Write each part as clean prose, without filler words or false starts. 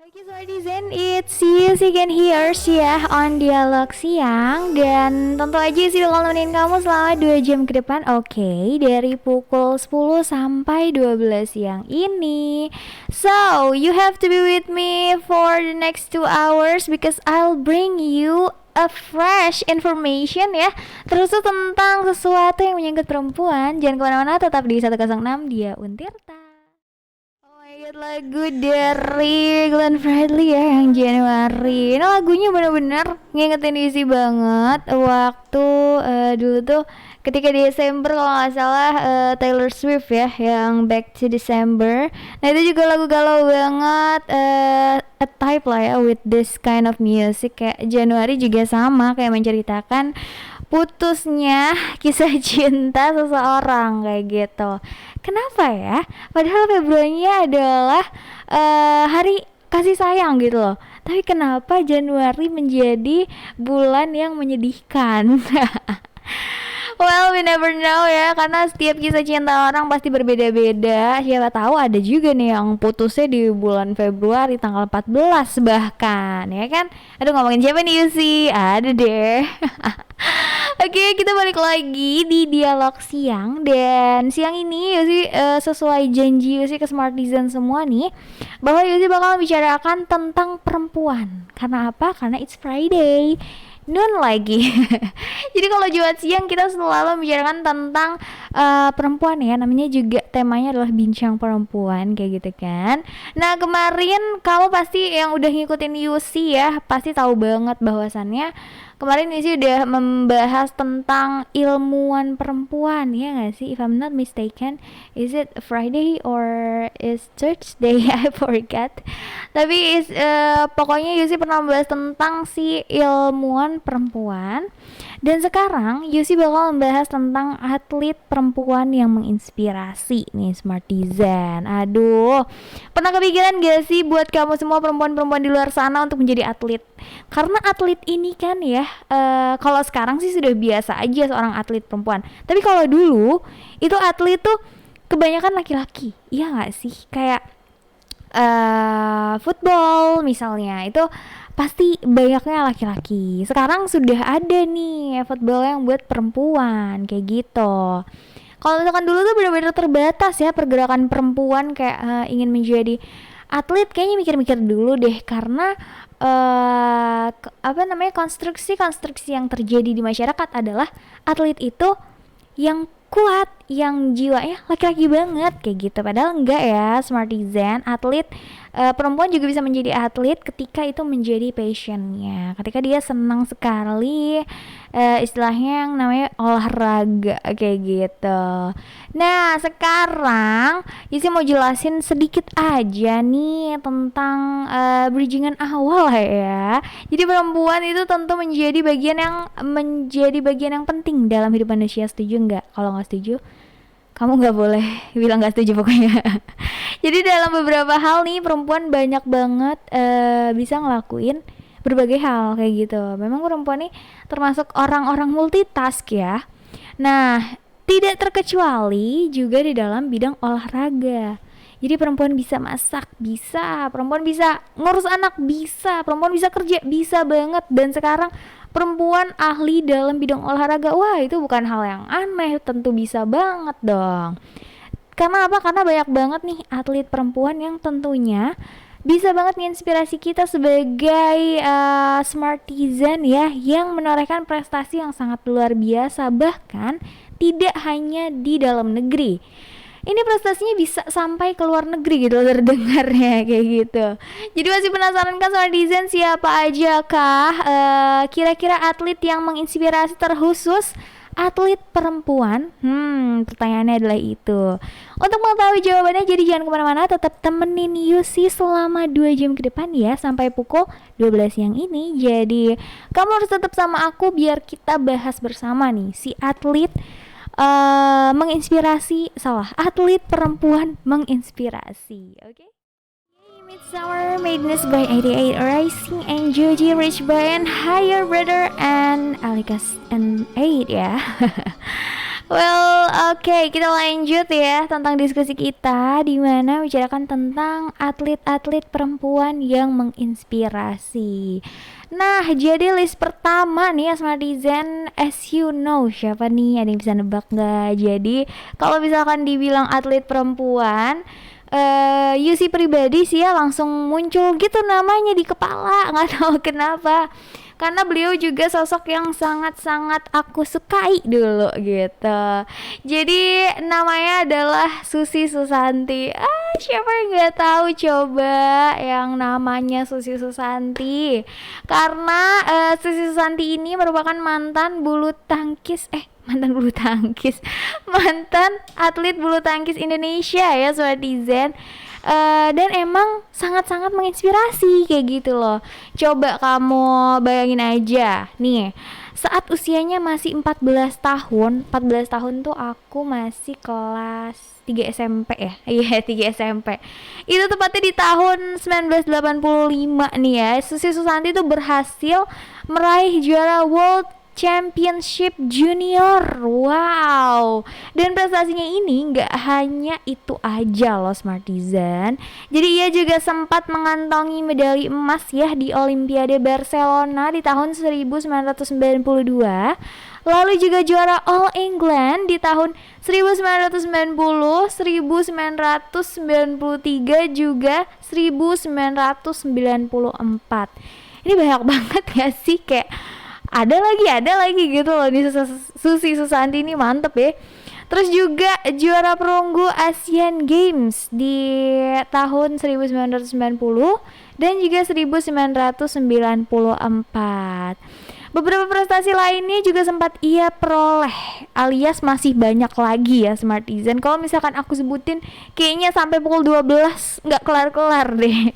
Oke Smartizen, it's you again here ya on Dialog Siang. Dan tentu aja sih bakal nemenin kamu selama 2 jam ke depan. Oke, dari pukul 10 sampai 12 siang ini. So, you have to be with me for the next 2 hours because I'll bring you a fresh information ya, terus tuh tentang sesuatu yang menyangkut perempuan. Jangan kemana-mana, tetap di 106 Dia Untirta. Lagu dari Glenn Fredly ya yang Januari. Ini lagunya bener-bener ngingetin isi banget waktu dulu tuh ketika Desember kalau nggak salah, Taylor Swift ya yang Back to December. Nah itu juga lagu galau banget, a type lah ya with this kind of music. Kayak Januari juga sama, kayak menceritakan putusnya kisah cinta seseorang kayak gitu. Kenapa ya? Padahal Februarinya adalah hari kasih sayang gitu loh. Tapi kenapa Januari menjadi bulan yang menyedihkan? Well, we never know ya, karena setiap kisah cinta orang pasti berbeda-beda. Siapa tahu ada juga nih yang putusnya di bulan Februari tanggal 14 bahkan, ya kan? Aduh, ngomongin siapa nih Yusi? Ada deh. Oke, kita balik lagi di Dialog Siang. Dan siang ini Yusi sesuai janji Yusi ke Smartizen semua nih, bahwa Yusi bakal bicarakan tentang perempuan. Karena apa? Karena it's Friday noon lagi. Jadi kalau Jumat siang kita selalu membicarakan tentang perempuan ya, namanya juga temanya adalah bincang perempuan kayak gitu kan. Nah kemarin kamu pasti yang udah ngikutin Yusi ya pasti tahu banget bahwasannya kemarin Yusi udah membahas tentang ilmuwan perempuan, ya nggak sih? If I'm not mistaken, is it Friday or is Thursday? I forgot. Tapi pokoknya Yusi pernah membahas tentang si ilmuwan perempuan. Dan sekarang Yusi bakal membahas tentang atlet perempuan yang menginspirasi nih Smartizen. Aduh, pernah kepikiran gak sih buat kamu semua perempuan-perempuan di luar sana untuk menjadi atlet? Karena atlet ini kan ya, kalau sekarang sih sudah biasa aja seorang atlet perempuan. Tapi kalau dulu itu atlet tuh kebanyakan laki-laki, iya gak sih? Kayak football misalnya itu pasti banyaknya laki-laki. Sekarang sudah ada nih football yang buat perempuan kayak gitu. Kalau misalkan dulu tuh benar-benar terbatas ya pergerakan perempuan kayak ingin menjadi atlet, kayaknya mikir-mikir dulu deh karena konstruksi yang terjadi di masyarakat adalah atlet itu yang kuat, yang jiwanya laki-laki banget kayak gitu. Padahal enggak ya Smartizen, atlet perempuan juga bisa menjadi atlet ketika itu menjadi passionnya, ketika dia senang sekali istilahnya yang namanya olahraga kayak gitu. Nah sekarang Isi mau jelasin sedikit aja nih tentang bridgingan awal ya. Jadi perempuan itu tentu menjadi bagian yang penting dalam hidup manusia. Setuju nggak? Kalau nggak setuju, kamu nggak boleh bilang nggak setuju pokoknya. Jadi dalam beberapa hal nih perempuan banyak banget bisa ngelakuin berbagai hal kayak gitu. Memang perempuan nih termasuk orang-orang multitask ya. Nah tidak terkecuali juga di dalam bidang olahraga. Jadi perempuan bisa masak, bisa. Perempuan bisa ngurus anak, bisa. Perempuan bisa kerja, bisa banget. Dan sekarang perempuan ahli dalam bidang olahraga. Wah itu bukan hal yang aneh, tentu bisa banget dong. Karena apa? Karena banyak banget nih atlet perempuan yang tentunya bisa banget menginspirasi kita sebagai Smartizen ya, yang menorehkan prestasi yang sangat luar biasa, bahkan tidak hanya di dalam negeri. Ini prestasinya bisa sampai ke luar negeri gitu terdengarnya kayak gitu. Jadi masih penasaran kan Smartizen siapa aja kah kira-kira atlet yang menginspirasi terkhusus atlet perempuan? Pertanyaannya adalah itu. Untuk mengetahui jawabannya, jadi jangan kemana-mana, tetap temenin Yusi selama 2 jam ke depan ya, sampai pukul 12 siang ini. Jadi kamu harus tetap sama aku biar kita bahas bersama nih si atlet atlet perempuan menginspirasi. Oke? Midsummer Madness by 88 Rising and Joji Rich by and Higher Brother and Alikas and 8 ya. Well, oke, kita lanjut ya tentang diskusi kita di mana bicarakan tentang atlet-atlet perempuan yang menginspirasi. Nah, jadi list pertama nih ya Smartizen, as you know siapa nih? Ada yang bisa nebak nggak? Jadi kalau misalkan dibilang atlet perempuan, Yusi pribadi sih ya langsung muncul gitu namanya di kepala, nggak tahu kenapa, karena beliau juga sosok yang sangat-sangat aku sukai dulu gitu. Jadi namanya adalah Susi Susanti. Siapa yang nggak tahu coba yang namanya Susi Susanti? Karena Susi Susanti ini merupakan mantan bulu tangkis, mantan atlet bulu tangkis Indonesia ya Swatizen. Dan emang sangat-sangat menginspirasi kayak gitu loh. Coba kamu bayangin aja nih, saat usianya masih 14 tahun tuh aku masih kelas 3 SMP ya. Iya, 3 SMP. Itu tepatnya di tahun 1985 nih ya. Susi Susanti tuh berhasil meraih juara World Championship Junior. Wow. Dan prestasinya ini nggak hanya itu aja loh Smartizen. Jadi ia juga sempat mengantongi medali emas ya di Olimpiade Barcelona di tahun 1992. Lalu juga juara All England di tahun 1990, 1993 juga 1994. Ini banyak banget ya sih, kayak ada lagi gitu loh nih. Susi Susanti ini mantep ya. Terus juga juara perunggu Asian Games di tahun 1990 dan juga 1994. Beberapa prestasi lainnya juga sempat ia peroleh, alias masih banyak lagi ya Smartizen. Kalau misalkan aku sebutin kayaknya sampai pukul 12 nggak kelar-kelar deh.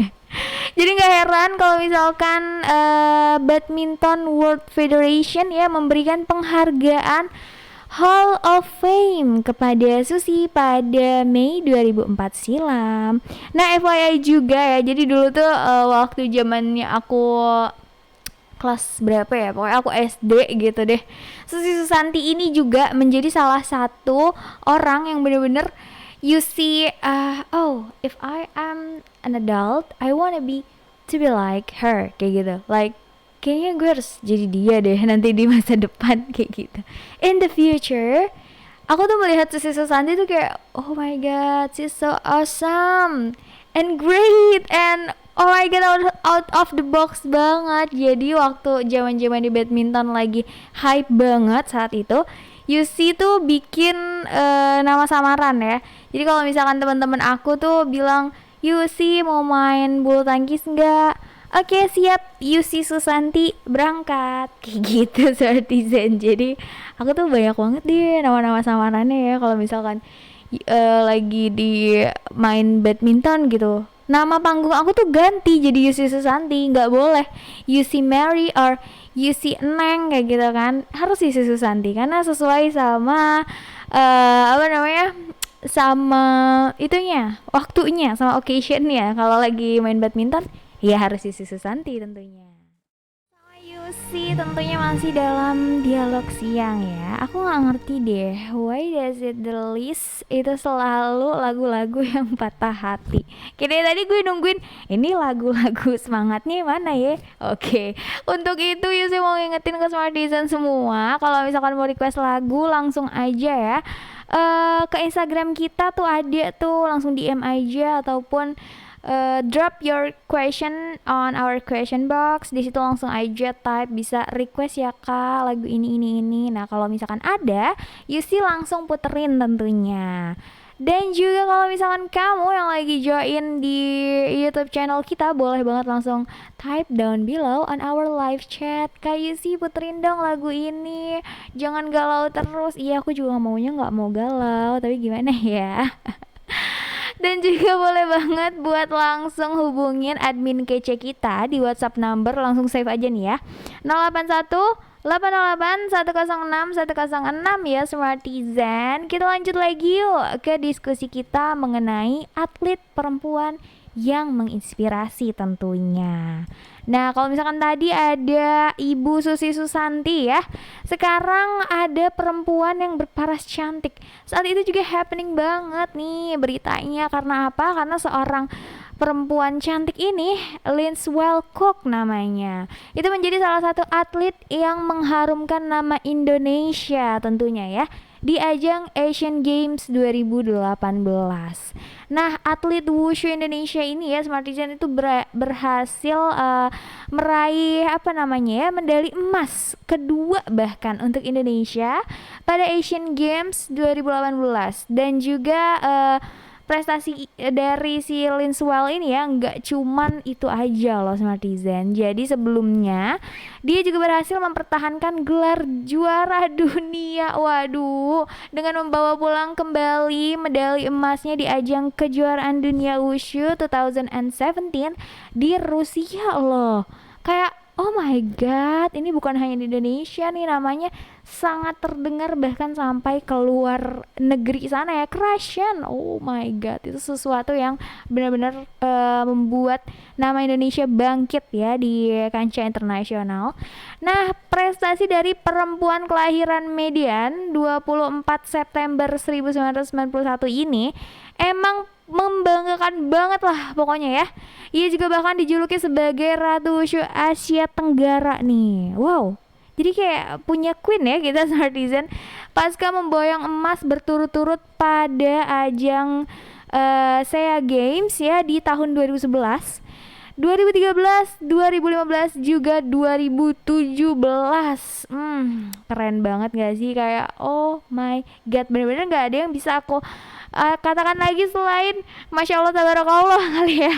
Jadi nggak heran kalau misalkan Badminton World Federation ya memberikan penghargaan Hall of Fame kepada Susi pada Mei 2004 silam. Nah, FYI juga ya, jadi dulu tuh waktu zamannya aku kelas berapa ya, pokoknya aku SD gitu deh, Susi Susanti ini juga menjadi salah satu orang yang bener-bener you see, oh, if I am an adult, I wanna be to be like her, kayak gitu. Like, kayaknya gue harus jadi dia deh nanti di masa depan, kayak gitu. In the future, aku tuh melihat Susi Susanti tuh kayak, oh my god, she's so awesome and great and oh my god, out of the box banget. Jadi waktu zaman-zaman di badminton lagi hype banget saat itu, Yusi tuh bikin nama samaran ya. Jadi kalau misalkan teman-teman aku tuh bilang, Yusi mau main bulu tangkis nggak? Oke, siap, Yusi Susanti berangkat, kayak gitu Smartizen. Jadi aku tuh banyak banget deh nama-nama samarannya ya kalau misalkan lagi di main badminton gitu. Nama panggung aku tuh ganti jadi Yusi Susanti, nggak boleh Yusi Mary or Yusi Neng kayak gitu kan, harus Yusi Susanti karena sesuai sama apa namanya, sama itunya, waktunya, sama occasionnya. Kalau lagi main badminton ya harus Yusi Susanti tentunya. Yusi tentunya masih dalam dialog siang ya. Aku nggak ngerti deh, why does it the list itu selalu lagu-lagu yang patah hati. Kayak tadi gue nungguin ini lagu-lagu semangatnya mana ya. Oke, untuk itu Yusi mau ngingetin ke Smartizen semua, kalau misalkan mau request lagu langsung aja ya. Ke Instagram kita tuh ada tuh, langsung DM aja ataupun drop your question on our question box. Di situ langsung aja type, bisa request ya kak lagu ini. Nah kalau misalkan ada, Yusi langsung puterin tentunya. Dan juga kalau misalkan kamu yang lagi join di YouTube channel kita, boleh banget langsung type down below on our live chat, Kak Yusi puterin dong lagu ini, jangan galau terus. Iya, aku juga maunya nggak mau galau, tapi gimana ya. Dan juga boleh banget buat langsung hubungin admin kece kita di WhatsApp number, langsung save aja nih ya, 081 808 106 106 ya Smartizen. Kita lanjut lagi yuk ke diskusi kita mengenai atlet perempuan yang menginspirasi tentunya. Nah kalau misalkan tadi ada Ibu Susi Susanti ya, Sekarang ada perempuan yang berparas cantik. Saat itu juga happening banget nih beritanya. Karena apa? Karena seorang perempuan cantik ini, Lindswell Cook namanya, itu menjadi salah satu atlet yang mengharumkan nama Indonesia tentunya ya di ajang Asian Games 2018. Nah, atlet wushu Indonesia ini ya, Smartizen itu berhasil meraih apa namanya ya, medali emas kedua bahkan untuk Indonesia pada Asian Games 2018. Dan juga prestasi dari si Lindswell ini ya nggak cuman itu aja loh Smartizen. Jadi sebelumnya dia juga berhasil mempertahankan gelar juara dunia, waduh, dengan membawa pulang kembali medali emasnya di ajang kejuaraan dunia wushu 2017 di Rusia loh. Kayak oh my god, ini bukan hanya di Indonesia nih, namanya sangat terdengar bahkan sampai keluar negeri sana ya, Russian. Oh my god, itu sesuatu yang benar-benar membuat nama Indonesia bangkit ya di kancah internasional. Nah, prestasi dari perempuan kelahiran Median 24 September 1991 ini emang membanggakan banget lah pokoknya ya. Ia juga bahkan dijuluki sebagai Ratu Wushu Asia Tenggara nih. Wow, jadi kayak punya queen ya kita Smartizen. Pasca memboyong emas berturut-turut pada ajang SEA Games ya di tahun 2011, 2013, 2015 juga 2017. Keren banget gak sih? Kayak oh my god, bener-bener gak ada yang bisa aku katakan lagi selain Masya Allah Tabarakallah kali ya.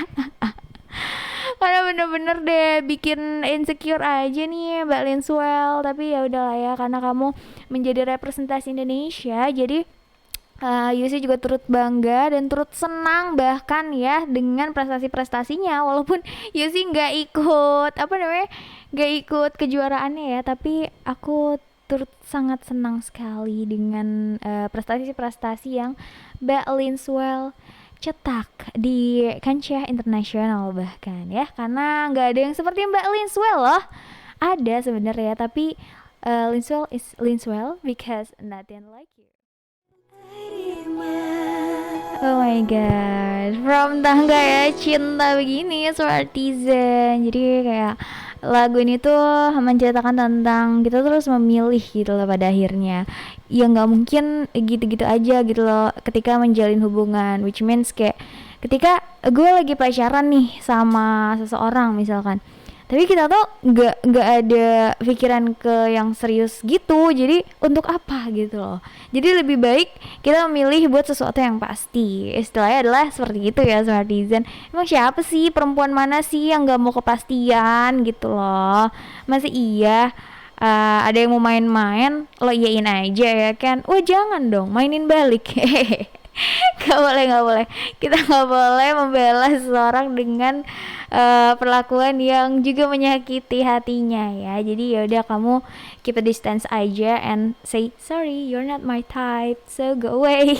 Karena bener-bener deh bikin insecure aja nih Mbak Lindswell. Tapi ya udahlah ya, karena kamu menjadi representasi Indonesia, jadi Yusi juga turut bangga dan turut senang bahkan ya dengan prestasi-prestasinya. Walaupun Yusi nggak ikut nggak ikut kejuaraannya ya, tapi aku turut sangat senang sekali dengan prestasi-prestasi yang Mbak Lindswell cetak di kancah internasional bahkan ya, karena nggak ada yang seperti Mbak Lindswell loh. Ada sebenarnya, tapi Lindswell is Lindswell because nothing like you. Oh my god, from tangga ya cinta begini Smartizen. Jadi kayak lagu ini tuh menceritakan tentang kita terus memilih gitu loh pada akhirnya. Ya nggak mungkin gitu-gitu aja gitu loh ketika menjalin hubungan, which means kayak ketika gue lagi pacaran nih sama seseorang misalkan, tapi kita tuh nggak ada pikiran ke yang serius gitu, jadi untuk apa gitu loh. Jadi lebih baik kita memilih buat sesuatu yang pasti. Istilahnya adalah seperti itu ya Smartizen. Emang siapa sih, perempuan mana sih yang nggak mau kepastian gitu loh? Masih iya ada yang mau main-main lo iyain aja ya kan? Wah jangan dong, mainin balik. Gak boleh, kita gak boleh membela seseorang dengan perlakuan yang juga menyakiti hatinya ya. Jadi yaudah, kamu keep a distance aja and say sorry, you're not my type, so go away.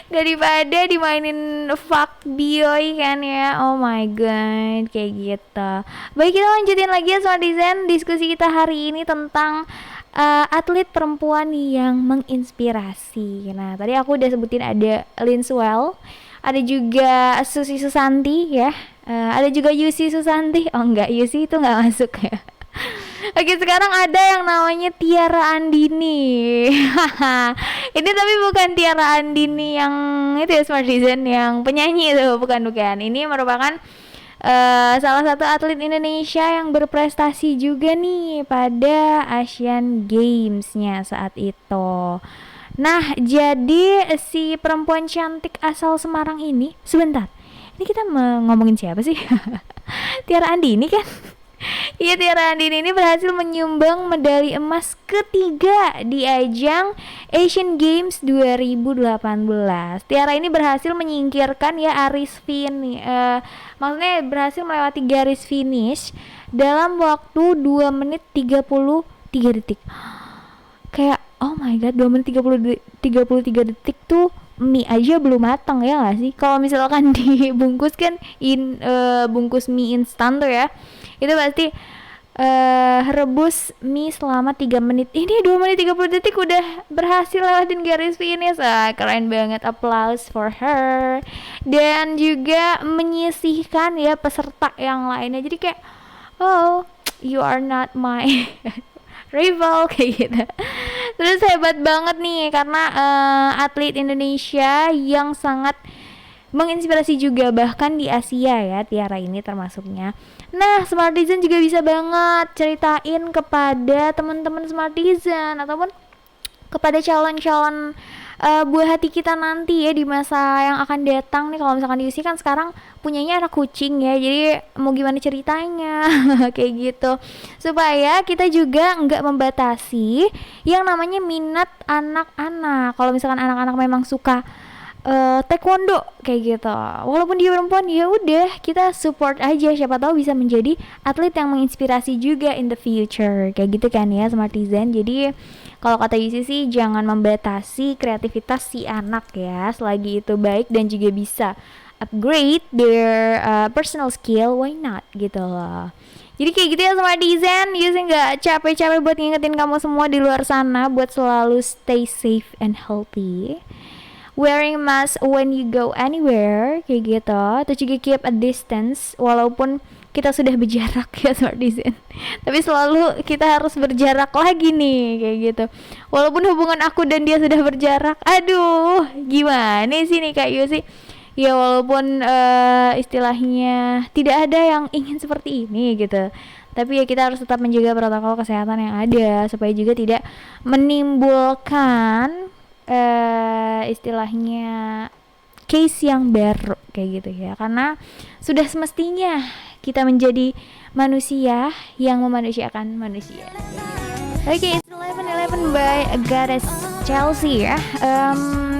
Daripada dimainin fuck boy kan ya. Oh my god, kayak gitu. Baik, kita lanjutin lagi ya Smartizen diskusi kita hari ini tentang atlet perempuan yang menginspirasi. Nah, tadi aku udah sebutin ada Lindswell, ada juga Susi Susanti ya, ada juga Yusi Susanti. Oh enggak, Yusi itu nggak masuk ya. Oke, sekarang ada yang namanya Tiara Andini. Ini tapi bukan Tiara Andini yang itu ya Smartizen, yang penyanyi itu bukan. Ini merupakan salah satu atlet Indonesia yang berprestasi juga nih pada Asian Games-nya saat itu. Nah, jadi si perempuan cantik asal Semarang ini, sebentar, ini kita ngomongin siapa sih? Tiara Andini kan? Iya, Tiara Andini ini berhasil menyumbang medali emas ketiga di ajang Asian Games 2018. Tiara ini berhasil menyingkirkan ya maksudnya berhasil melewati garis finish dalam waktu 2 menit 33 detik. Kayak oh my god, 2 menit 33 detik tuh mie aja belum matang ya gak sih? Kalau misalkan dibungkus kan bungkus mie instan tuh ya, itu pasti rebus mie selama 3 menit. Ini 2 menit 30 detik udah berhasil lewatin garis finish. Keren banget, applause for her. Dan juga menyisihkan ya peserta yang lainnya. Jadi kayak, oh, you are not my rival kayak gitu. Terus hebat banget nih karena atlet Indonesia yang sangat menginspirasi juga bahkan di Asia ya, Tiara ini termasuknya. Nah, Smartizen juga bisa banget ceritain kepada teman-teman Smartizen ataupun kepada calon-calon buah hati kita nanti ya di masa yang akan datang nih. Kalau misalkan diisi kan sekarang punyanya anak kucing ya, jadi mau gimana ceritanya kayak gitu, supaya kita juga nggak membatasi yang namanya minat anak-anak. Kalau misalkan anak-anak memang suka taekwondo kayak gitu, walaupun dia perempuan, ya udah kita support aja, siapa tahu bisa menjadi atlet yang menginspirasi juga in the future kayak gitu kan ya Smartizen. Jadi kalau kata Yusi sih jangan membatasi kreativitas si anak ya, selagi itu baik dan juga bisa upgrade their personal skill, why not gitu loh. Jadi kayak gitu ya Smartizen, Yusi nggak capek-capek buat ngingetin kamu semua di luar sana buat selalu stay safe and healthy, wearing mask when you go anywhere kayak gitu, terus juga keep a distance walaupun kita sudah berjarak ya Smartizen, tapi selalu kita harus berjarak lagi nih kayak gitu, walaupun hubungan aku dan dia sudah berjarak. Aduh gimana sih nih Kak Yusi ya, walaupun istilahnya tidak ada yang ingin seperti ini gitu, tapi ya kita harus tetap menjaga protokol kesehatan yang ada supaya juga tidak menimbulkan istilahnya case yang baru kayak gitu ya, karena sudah semestinya kita menjadi manusia yang memanusiakan manusia. Oke, it's 11:11 by Goddess Chelsea ya.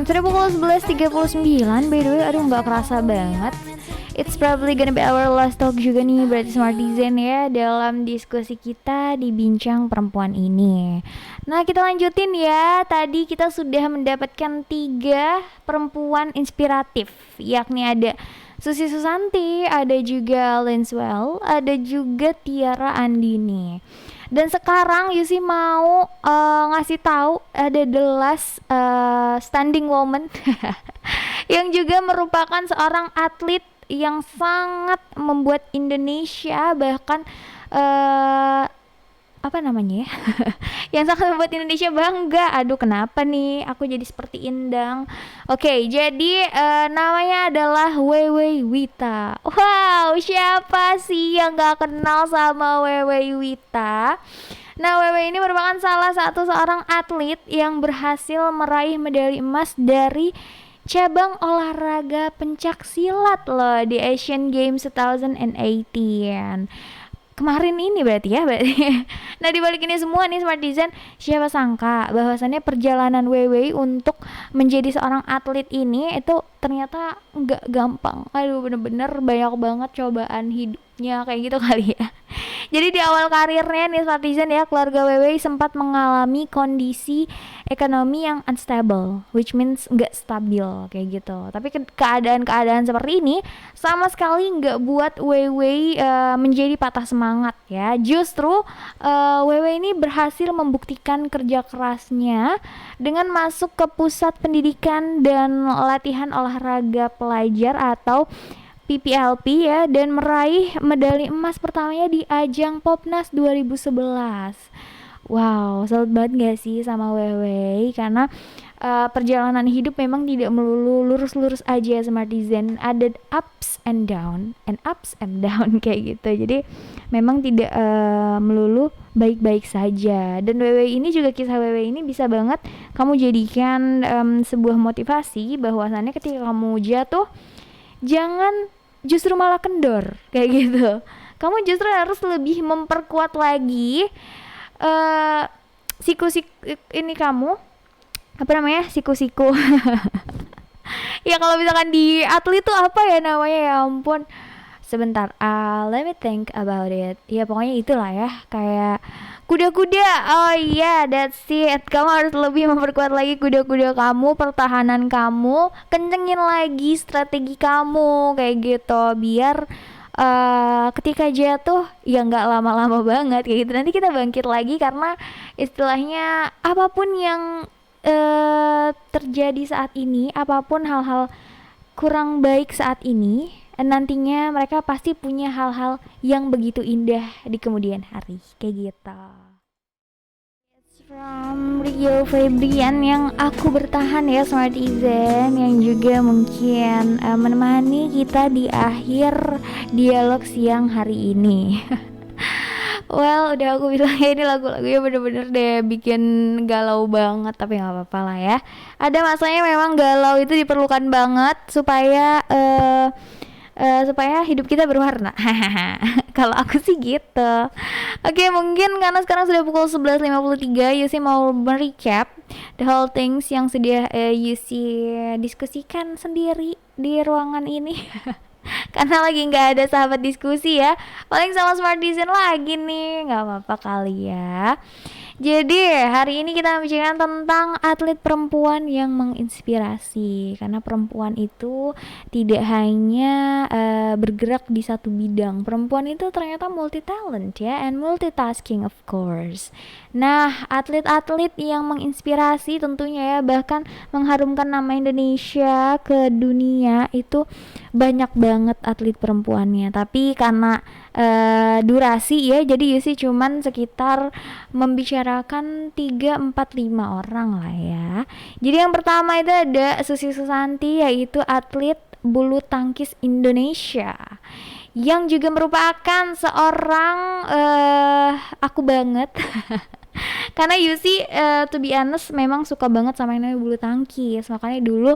Sudah pukul 11:39 by the way, aduh nggak kerasa banget. It's probably gonna be our last talk juga nih berarti Smartizen ya, dalam diskusi kita di Bincang Perempuan ini. Nah kita lanjutin ya, tadi kita sudah mendapatkan 3 perempuan inspiratif, yakni ada Susi Susanti, ada juga Linswell, ada juga Tiara Andini. Dan sekarang Yusi mau ngasih tahu ada the last standing woman yang juga merupakan seorang atlet yang sangat membuat Indonesia bahkan apa namanya ya yang sangat membuat Indonesia bangga. Aduh kenapa nih aku jadi seperti Indang. Oke, jadi namanya adalah Wewe Wita. Wow, siapa sih yang gak kenal sama Wewe Wita? Nah, Wewe ini merupakan salah satu seorang atlet yang berhasil meraih medali emas dari cabang olahraga pencak silat loh di Asian Games 2018 kemarin ini berarti ya. Nah di balik ini semua nih Smartizen, siapa sangka bahwasannya perjalanan Wewe untuk menjadi seorang atlet ini itu ternyata nggak gampang. Aduh bener-bener banyak banget cobaan hidupnya kayak gitu kali ya. Jadi di awal karirnya nih Smartizen ya, keluarga Wewe sempat mengalami kondisi ekonomi yang unstable, which means nggak stabil kayak gitu. Tapi keadaan-keadaan seperti ini sama sekali nggak buat Wewe menjadi patah semangat ya. Justru Wewe ini berhasil membuktikan kerja kerasnya dengan masuk ke pusat pendidikan dan latihan olahraga pelajar atau PPLP ya, dan meraih medali emas pertamanya di ajang Popnas 2011. Wow, salut banget gak sih sama Wewe, karena perjalanan hidup memang tidak melulu lurus-lurus aja Smartizen, ada ups and down kayak gitu. Jadi memang tidak melulu baik-baik saja. Dan Wewe ini juga, kisah Wewe ini bisa banget kamu jadikan sebuah motivasi bahwasannya ketika kamu jatuh jangan justru malah kendor kayak gitu. Kamu justru harus lebih memperkuat lagi ini kamu apa namanya, siku-siku. Ya kalau misalkan di atlet tuh apa ya namanya, ya ampun sebentar, let me think about it. Ya pokoknya itulah ya, kayak kuda-kuda. Oh iya, that's it. Kamu harus lebih memperkuat lagi kuda-kuda kamu, pertahanan kamu, kencengin lagi strategi kamu kayak gitu, biar ketika jatuh ya nggak lama-lama banget kayak gitu, nanti kita bangkit lagi karena istilahnya apapun yang terjadi saat ini, apapun hal-hal kurang baik saat ini, nantinya mereka pasti punya hal-hal yang begitu indah di kemudian hari kayak gitu. From Rio Febrian yang aku bertahan ya Smartizen, yang juga mungkin menemani kita di akhir dialog siang hari ini. Well, udah aku bilang ya, ini lagu-lagunya bener-bener deh bikin galau banget, tapi nggak apa-apa lah ya. Ada masanya memang galau itu diperlukan banget supaya supaya hidup kita berwarna. Kalau aku sih gitu. Oke, mungkin karena sekarang sudah pukul 11.53, Yusi mau merecap the whole things yang sudah Yusi diskusikan sendiri di ruangan ini. Karena lagi nggak ada sahabat diskusi ya, paling sama Smartizen lagi nih, nggak apa-apa kali ya. Jadi hari ini kita membicarakan tentang atlet perempuan yang menginspirasi, karena perempuan itu tidak hanya bergerak di satu bidang. Perempuan itu ternyata multi talent ya, and multitasking of course. Nah, atlet-atlet yang menginspirasi tentunya ya, bahkan mengharumkan nama Indonesia ke dunia itu banyak banget atlet perempuannya. Tapi karena durasi ya, jadi Yusi cuman sekitar membicarakan 3, 4, 5 orang lah ya. Jadi yang pertama itu ada Susi Susanti, yaitu atlet bulu tangkis Indonesia yang juga merupakan seorang aku banget. Karena Yusi to be honest memang suka banget sama yang namanya bulu tangkis, makanya dulu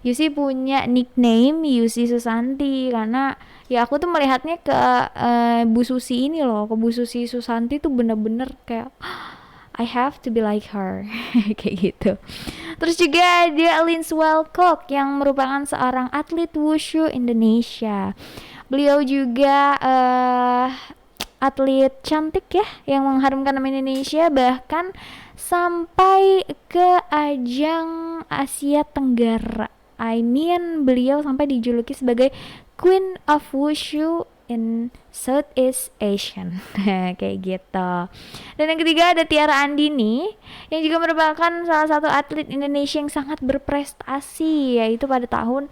Yusi punya nickname Yusi Susanti, karena ya aku tuh melihatnya ke Bu Susi ini loh, ke Bu Susi Susanti tuh bener-bener kayak I have to be like her. Kayak gitu. Terus juga ada Linswell Cook yang merupakan seorang atlet wushu Indonesia. Beliau juga atlet cantik ya, yang mengharumkan nama Indonesia, bahkan sampai ke ajang Asia Tenggara. I mean, beliau sampai dijuluki sebagai Queen of Wushu in Southeast Asian. Kayak gitu. Dan yang ketiga ada Tiara Andini yang juga merupakan salah satu atlet Indonesia yang sangat berprestasi, yaitu pada tahun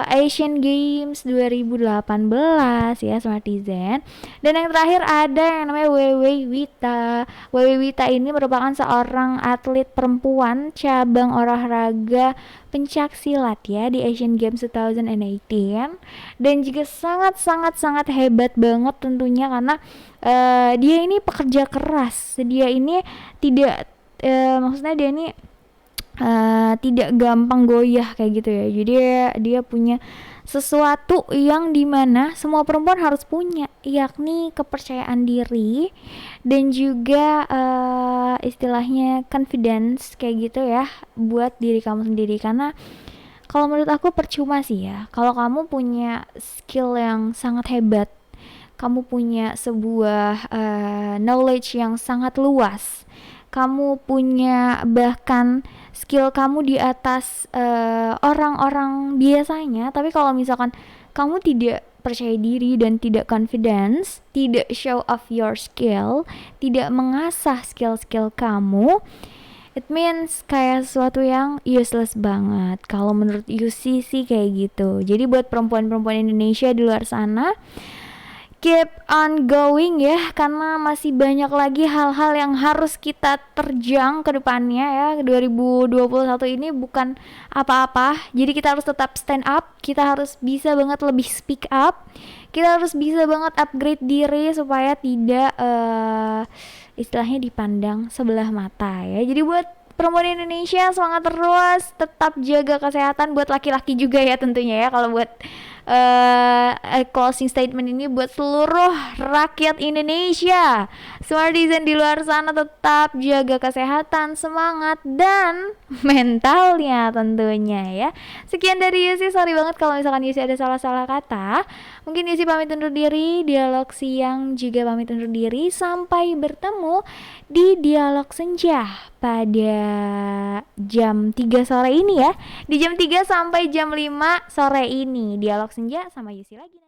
Asian Games 2018 ya Smartizen. Dan yang terakhir ada yang namanya Wewe Wita. Wewe Wita ini merupakan seorang atlet perempuan cabang olahraga pencak silat ya di Asian Games 2018, dan juga sangat hebat banget tentunya karena dia ini pekerja keras. Dia ini tidak maksudnya dia ini tidak gampang goyah kayak gitu ya. Jadi dia punya sesuatu yang dimana semua perempuan harus punya, yakni kepercayaan diri dan juga istilahnya confidence kayak gitu ya buat diri kamu sendiri. Karena kalau menurut aku percuma sih ya kalau kamu punya skill yang sangat hebat, kamu punya sebuah knowledge yang sangat luas, kamu punya bahkan skill kamu di atas orang-orang biasanya, tapi kalau misalkan kamu tidak percaya diri dan tidak confidence, tidak show off your skill, tidak mengasah skill-skill kamu, it means kayak sesuatu yang useless banget. Kalau menurut Yusi sih kayak gitu. Jadi buat perempuan-perempuan Indonesia di luar sana, keep on going ya, karena masih banyak lagi hal-hal yang harus kita terjang ke depannya ya. 2021 ini bukan apa-apa, jadi kita harus tetap stand up, kita harus bisa banget lebih speak up, kita harus bisa banget upgrade diri supaya tidak istilahnya dipandang sebelah mata ya. Jadi buat perempuan Indonesia semangat terus, tetap jaga kesehatan, buat laki-laki juga ya tentunya ya. Kalau buat closing statement ini buat seluruh rakyat Indonesia, Smartizen di luar sana, tetap jaga kesehatan, semangat dan mentalnya tentunya ya. Sekian dari Yusi, sorry banget kalau misalkan Yusi ada salah-salah kata. Mungkin Yusi pamit undur diri, dialog siang juga pamit undur diri. Sampai bertemu di dialog senja pada jam 3 sore ini ya. Di jam 3 sampai jam 5 sore ini dialog senja sama Yusi lagi.